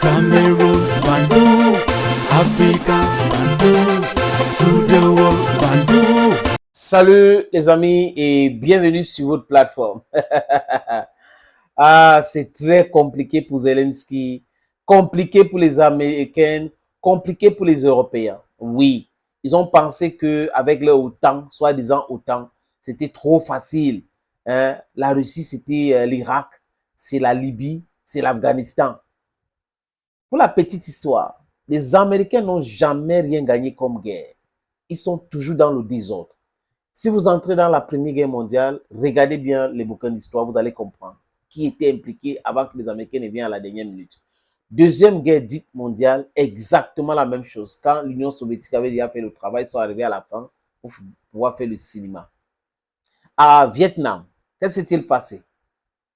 Cameroon, Bandung, Africa, Bandung, to the world, Bandung. Salut les amis et bienvenue sur votre plateforme. Ah, c'est très compliqué pour Zelensky, compliqué pour les Américains, compliqué pour les Européens. Oui, ils ont pensé qu'avec leur OTAN, soi-disant OTAN, c'était trop facile. Hein? La Russie, c'était l'Irak, c'est la Libye, c'est l'Afghanistan. Pour la petite histoire, les Américains n'ont jamais rien gagné comme guerre. Ils sont toujours dans le désordre. Si vous entrez dans la Première Guerre mondiale, regardez bien les bouquins d'histoire, vous allez comprendre qui était impliqué avant que les Américains ne viennent à la dernière minute. Deuxième guerre dite mondiale, exactement la même chose. Quand l'Union soviétique avait déjà fait le travail, ils sont arrivés à la fin pour pouvoir faire le cinéma. À Vietnam, qu'est-ce qui s'est-il passé?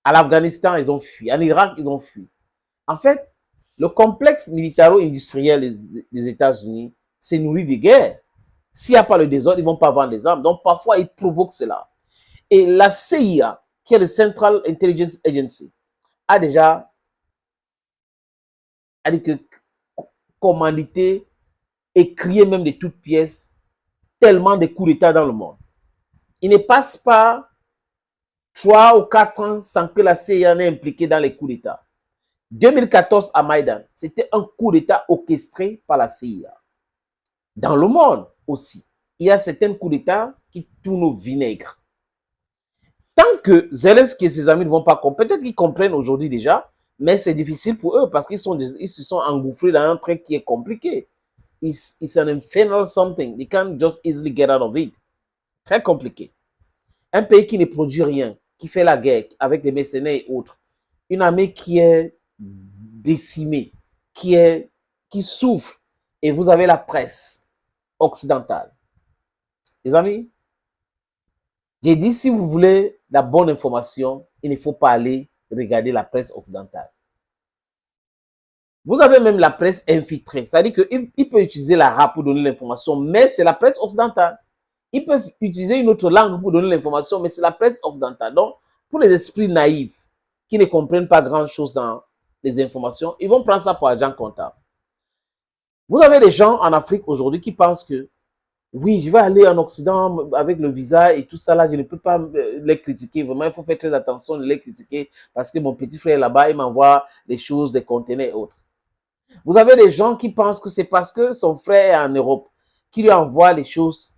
À l'Afghanistan, ils ont fui. En Irak, ils ont fui. En fait, le complexe militaro-industriel des États-Unis s'est nourri des guerres. S'il n'y a pas le désordre, ils ne vont pas vendre les armes. Donc, parfois, ils provoquent cela. Et la CIA, qui est le Central Intelligence Agency, a déjà commandité et crié même de toutes pièces tellement de coups d'État dans le monde. Il ne passe pas 3 ou 4 ans sans que la CIA n'ait impliqué dans les coups d'État. 2014 à Maïdan, c'était un coup d'État orchestré par la CIA. Dans le monde aussi, il y a certains coups d'État qui tournent au vinaigre. Tant que Zelensky et ses amis ne vont pas comprendre, peut-être qu'ils comprennent aujourd'hui déjà, mais c'est difficile pour eux parce qu'ils se sont engouffrés dans un truc qui est compliqué. It's an infernal something. They can't just easily get out of it. Très compliqué. Un pays qui ne produit rien, qui fait la guerre avec les mercenaires et autres. Une armée qui est décimée, qui souffre. Et vous avez la presse occidentale. Les amis, j'ai dit, si vous voulez la bonne information, il ne faut pas aller regarder la presse occidentale. Vous avez même la presse infiltrée. C'est-à-dire qu'il peut utiliser l'arabe pour donner l'information, mais c'est la presse occidentale. Ils peuvent utiliser une autre langue pour donner l'information, mais c'est la presse occidentale. Donc, pour les esprits naïfs qui ne comprennent pas grand-chose dans les informations, ils vont prendre ça pour agent comptable. Vous avez des gens en Afrique aujourd'hui qui pensent que oui, je vais aller en Occident avec le visa et tout ça là, je ne peux pas les critiquer. Vraiment, il faut faire très attention de les critiquer parce que mon petit frère là-bas, il m'envoie des choses, des conteneurs et autres. Vous avez des gens qui pensent que c'est parce que son frère est en Europe, qui lui envoie les choses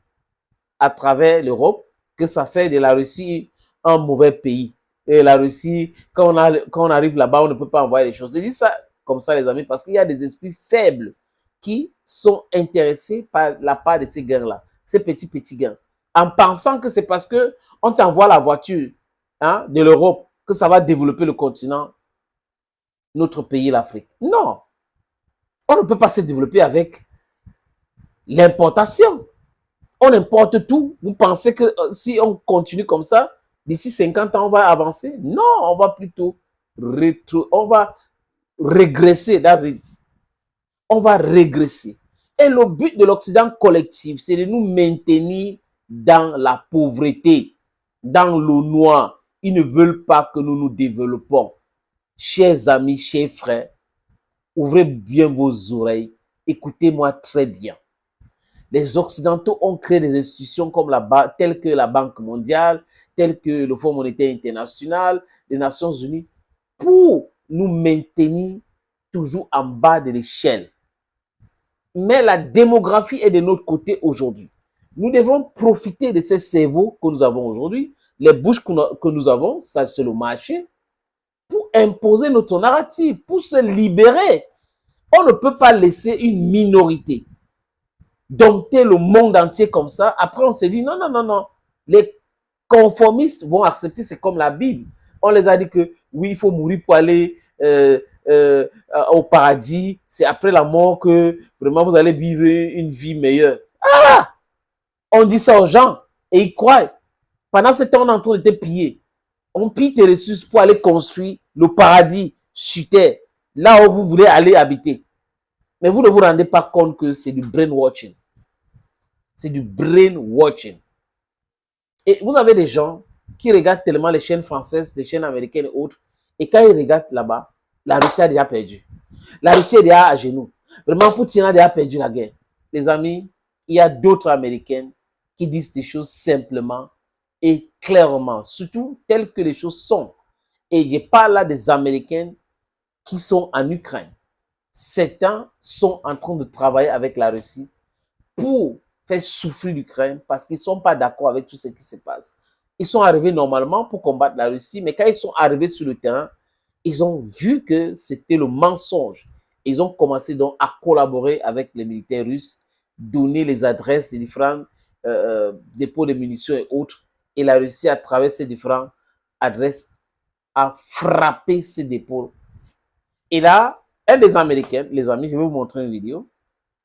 à travers l'Europe, que ça fait de la Russie un mauvais pays. Et la Russie, quand on arrive là-bas, on ne peut pas envoyer les choses. Je dis ça comme ça, les amis, parce qu'il y a des esprits faibles qui sont intéressés par la part de ces gains-là, ces petits gains, en pensant que c'est parce qu'on t'envoie la voiture de l'Europe que ça va développer le continent, notre pays, l'Afrique. Non, on ne peut pas se développer avec l'importation. On importe tout. Vous pensez que si on continue comme ça, d'ici 50 ans, on va avancer? Non, on va plutôt on va régresser. On va régresser. Et le but de l'Occident collectif, c'est de nous maintenir dans la pauvreté, dans le noir. Ils ne veulent pas que nous nous développons. Chers amis, chers frères, ouvrez bien vos oreilles. Écoutez-moi très bien. Les Occidentaux ont créé des institutions comme telles que la Banque mondiale, telles que le Fonds monétaire international, les Nations unies, pour nous maintenir toujours en bas de l'échelle. Mais la démographie est de notre côté aujourd'hui. Nous devons profiter de ces cerveaux que nous avons aujourd'hui, les bouches que nous avons, ça c'est le marché, pour imposer notre narrative, pour se libérer. On ne peut pas laisser une minorité dompter le monde entier comme ça. Après, on s'est dit, non, non, non, non. Les conformistes vont accepter, c'est comme la Bible. On les a dit que, oui, il faut mourir pour aller au paradis. C'est après la mort que, vraiment, vous allez vivre une vie meilleure. Ah! On dit ça aux gens et ils croient. Pendant ce temps, on est en train de te piller. On pille tes ressources pour aller construire le paradis sur terre, là où vous voulez aller habiter. Mais vous ne vous rendez pas compte que c'est du brainwashing. C'est du brainwashing. Et vous avez des gens qui regardent tellement les chaînes françaises, les chaînes américaines et autres, et quand ils regardent là-bas, la Russie a déjà perdu. La Russie est déjà à genoux. Vraiment, Poutine a déjà perdu la guerre. Les amis, il y a d'autres Américains qui disent des choses simplement et clairement, surtout telles que les choses sont. Et je parle là des Américains qui sont en Ukraine. Certains sont en train de travailler avec la Russie pour faire souffrir l'Ukraine parce qu'ils ne sont pas d'accord avec tout ce qui se passe. Ils sont arrivés normalement pour combattre la Russie, mais quand ils sont arrivés sur le terrain, ils ont vu que c'était le mensonge. Ils ont commencé donc à collaborer avec les militaires russes, donner les adresses des différents dépôts de munitions et autres. Et la Russie, à travers ces différentes adresses, a frappé ces dépôts. Et là, un des Américains, les amis, je vais vous montrer une vidéo,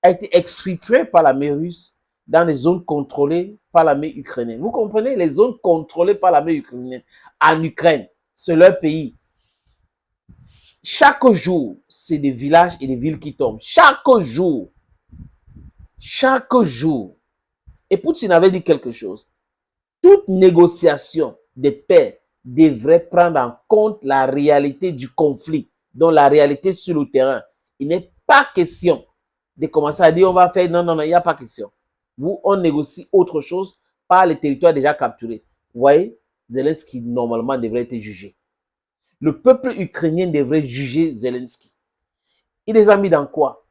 a été exfiltré par l'armée russe dans les zones contrôlées par l'armée ukrainienne. Vous comprenez? Les zones contrôlées par l'armée ukrainienne en Ukraine, c'est leur pays. Chaque jour, c'est des villages et des villes qui tombent. Chaque jour. Chaque jour. Et Poutine avait dit quelque chose. Toute négociation de paix devrait prendre en compte la réalité du conflit, donc la réalité sur le terrain. Il n'est pas question de commencer à dire on va faire non, non, non, il n'y a pas question. Vous, on négocie autre chose par les territoires déjà capturés. Vous voyez, Zelensky, normalement, devrait être jugé. Le peuple ukrainien devrait juger Zelensky. Il les a mis dans quoi?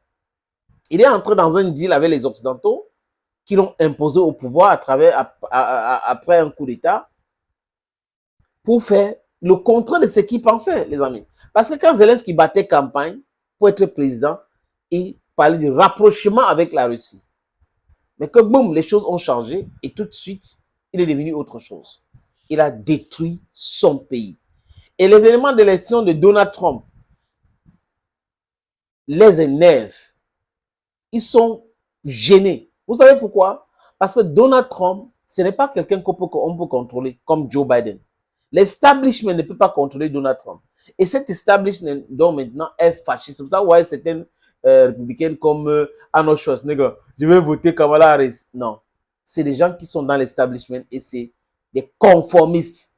Il est entré dans un deal avec les Occidentaux qui l'ont imposé au pouvoir après un coup d'État pour faire le contraire de ce qu'il pensait, les amis. Parce que quand Zelensky battait campagne pour être président, il parlait du rapprochement avec la Russie. Mais que boum, les choses ont changé et tout de suite, il est devenu autre chose. Il a détruit son pays. Et l'événement d'élection de Donald Trump les énerve. Ils sont gênés. Vous savez pourquoi? Parce que Donald Trump, ce n'est pas quelqu'un qu'on peut contrôler comme Joe Biden. L'establishment ne peut pas contrôler Donald Trump. Et cet establishment, donc maintenant, est fasciste. C'est pour ça que ouais, certaines républicaines comme Arnold Schwarzenegger, je vais voter Kamala Harris. Non. C'est des gens qui sont dans l'establishment et c'est des conformistes.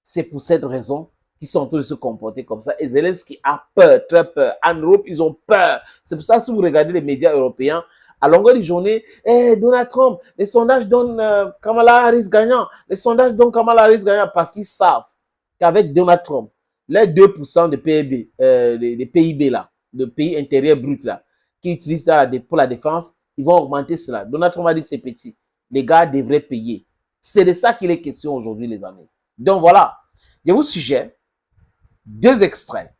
C'est pour cette raison qu'ils sont en train de se comporter comme ça. Et Zelensky a peur, très peur. En Europe, ils ont peur. C'est pour ça que si vous regardez les médias européens, à longueur de journée, Donald Trump, les sondages donnent Kamala Harris gagnant. Les sondages donnent Kamala Harris gagnant parce qu'ils savent qu'avec Donald Trump, les 2% de PIB, des PIB là, de pays intérieur brut là, qui utilisent pour la défense, ils vont augmenter cela. Donald Trump a dit c'est petit. Les gars devraient payer. C'est de ça qu'il est question aujourd'hui, les amis. Donc voilà, je vous suggère 2 extraits.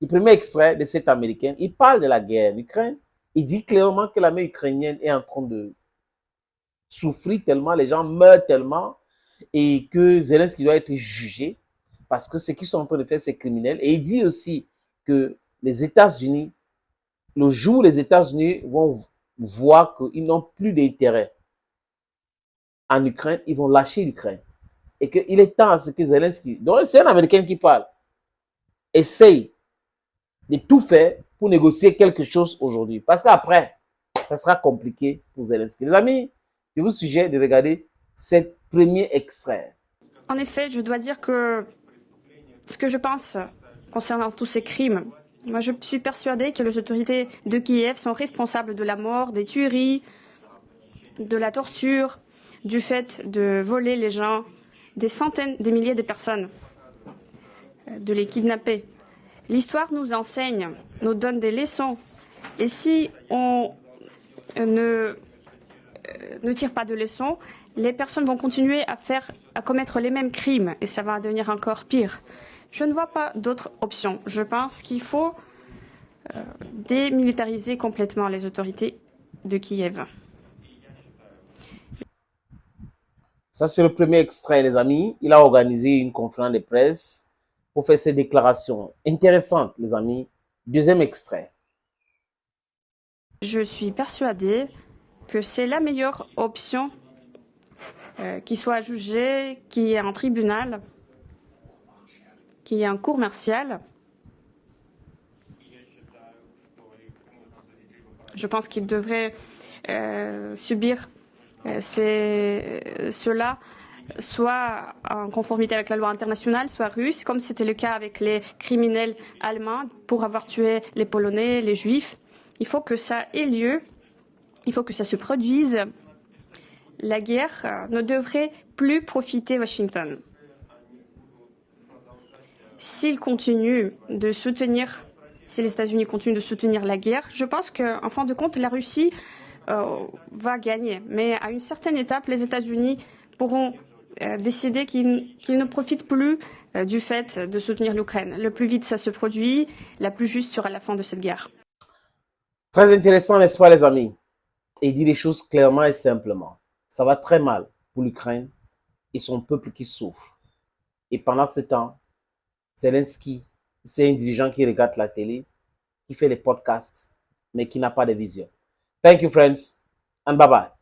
Le premier extrait de cet Américain, il parle de la guerre en Ukraine. Il dit clairement que l'armée ukrainienne est en train de souffrir tellement, les gens meurent tellement, et que Zelensky doit être jugé parce que ce qu'ils sont en train de faire, c'est criminel. Et il dit aussi que les États-Unis, le jour où les États-Unis vont voir qu'ils n'ont plus d'intérêt en Ukraine, ils vont lâcher l'Ukraine. Et qu'il est temps à ce que Zelensky, donc c'est un Américain qui parle, essaye de tout faire pour négocier quelque chose aujourd'hui. Parce qu'après, ça sera compliqué pour Zelensky. Les amis, je vous suggère de regarder ce premier extrait. En effet, je dois dire que ce que je pense concernant tous ces crimes, moi je suis persuadée que les autorités de Kiev sont responsables de la mort, des tueries, de la torture, du fait de voler les gens, des centaines, des milliers de personnes, de les kidnapper. L'histoire nous enseigne, nous donne des leçons. Et si on ne tire pas de leçons, les personnes vont continuer à commettre les mêmes crimes et ça va devenir encore pire. Je ne vois pas d'autre option. Je pense qu'il faut démilitariser complètement les autorités de Kiev. Ça, c'est le premier extrait, les amis. Il a organisé une conférence de presse pour faire ses déclarations intéressantes, les amis. Deuxième extrait. Je suis persuadée que c'est la meilleure option qui soit jugé, qu'il y ait un tribunal, qu'il y ait un cour martial. Je pense qu'il devrait subir cela soit en conformité avec la loi internationale, soit russe, comme c'était le cas avec les criminels allemands pour avoir tué les Polonais, les Juifs. Il faut que ça ait lieu, il faut que ça se produise. La guerre ne devrait plus profiter Washington. S'ils continuent de soutenir, si les États-Unis continuent de soutenir la guerre, je pense qu'en fin de compte, la Russie va gagner. Mais à une certaine étape, les États-Unis pourront décider qu'ils ne profitent plus du fait de soutenir l'Ukraine. Le plus vite ça se produit, la plus juste sera la fin de cette guerre. Très intéressant, n'est-ce pas, les amis? Et il dit les choses clairement et simplement. Ça va très mal pour l'Ukraine et son peuple qui souffre. Et pendant ce temps, Zelensky, c'est un dirigeant qui regarde la télé, qui fait les podcasts, mais qui n'a pas de vision. Thank you, friends, and bye-bye.